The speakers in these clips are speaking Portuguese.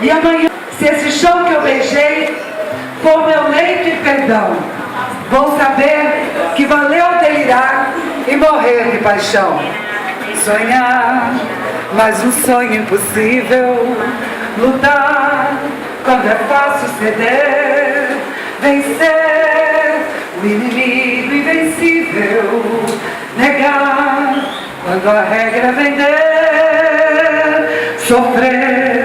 E amanhã, se esse chão que eu beijei for meu leito e perdão, vou saber que valeu delirar e morrer de paixão. Sonhar, mas um sonho impossível. Lutar, quando é fácil ceder. Vencer, o inimigo invencível. Negar, quando a regra é vender. Sofrer,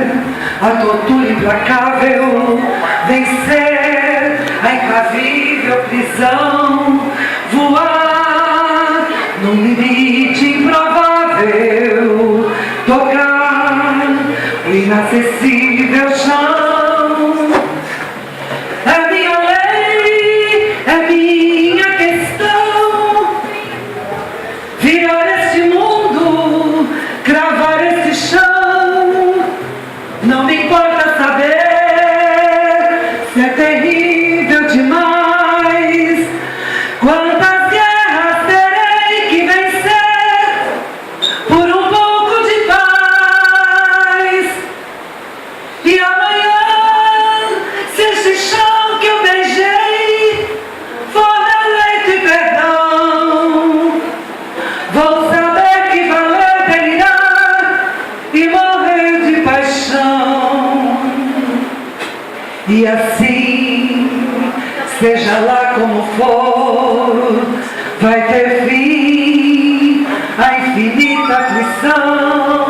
a tortura implacável. Vencer, a incabível prisão. Voar, num limite improvável. Tocar, o inacessível chão. É minha lei, é minha questão. Virar este mundo, cravar este chão. Não me importa saber se é terrível demais. Quantas guerras terei que vencer por um pouco de paz. E amanhã, se este chão que eu beijei for meu leito e perdão, vou saber que valeu delirar e morrer de paixão. E assim, seja lá como for, vai ter fim a infinita aflição.